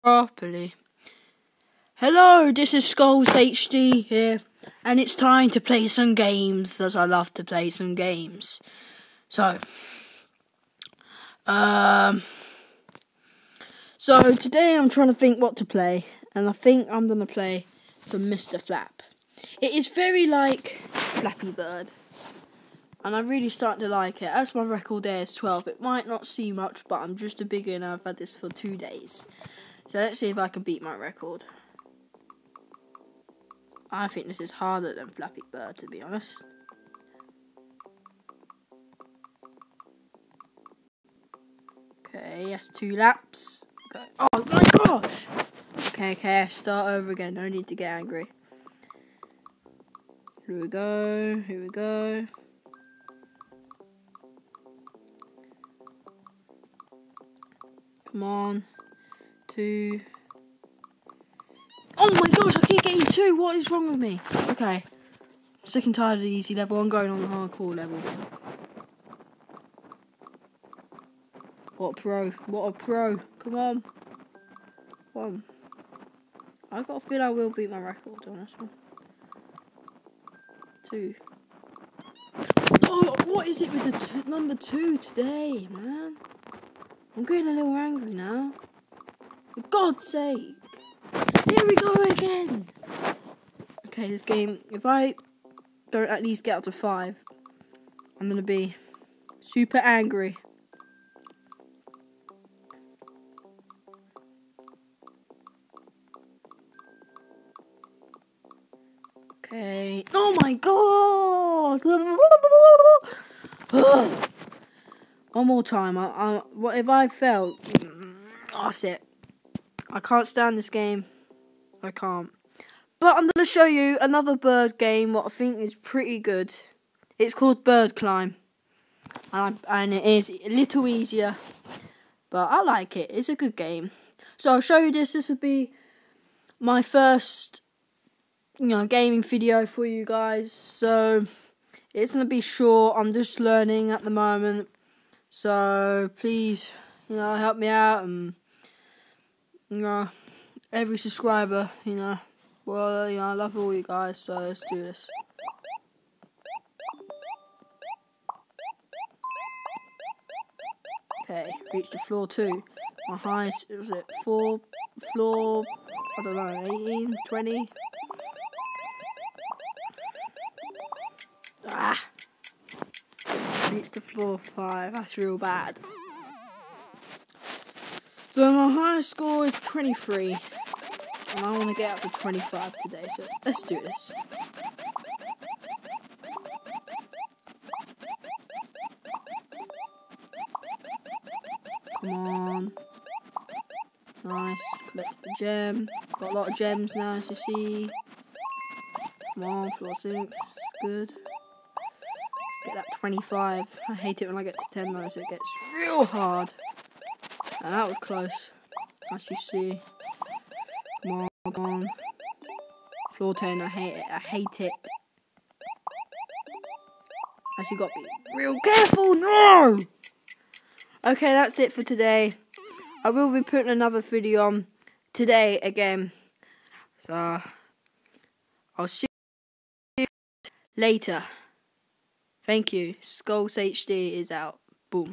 Properly. Hello, this is Skulls HD here, and it's time to play some games, as I love to play some games. So today I'm trying to think what to play, and I think I'm gonna play some Mr. Flap. It is very like Flappy Bird, and I really start to like it. As my record there is 12, it might not seem much, but I'm just a beginner. I've had this for 2 days. So let's see if I can beat my record. I think this is harder than Flappy Bird, to be honest. Okay, that's 2 laps. Okay. Oh my gosh! Okay, start over again. No need to get angry. Here we go. Come on. 2. Oh my gosh, I keep getting 2. What is wrong with me? Okay. I'm sick and tired of the easy level. I'm going on the hardcore level. What a pro. Come on. I got a feel I will beat my record on this one. 2. Oh, what is it with the number 2 today, man? I'm getting a little angry now. For God's sake. Here we go again. Okay, this game, if I don't at least get up to 5, I'm going to be super angry. Okay. Oh my god! One more time. What if I fail? That's it. I can't stand this game. I can't. But I'm going to show you another bird game, what I think is pretty good. It's called Bird Climb. And it is a little easier. But I like it. It's a good game. So I'll show you this. This will be my first, gaming video for you guys. So it's going to be short. I'm just learning at the moment. So please, help me out. And, every subscriber, well, I love all you guys, so let's do this. Okay, reached the floor 2. My highest, was it 4 floor, I don't know, 18, 20? Reached the floor 5, that's real bad. So my highest score is 23. And I want to get up to 25 today, so let's do this. Come on. Nice. Collected the gem. Got a lot of gems now, as you see. Come on, floor 6. Good. Get that 25. I hate it when I get to 10 though, so it gets real hard. And that was close, as you see. Come on. Floor 10, I hate it. Actually got to be real careful, no! Okay, that's it for today. I will be putting another video on today again. So, I'll see you later. Thank you. Skulls HD is out. Boom.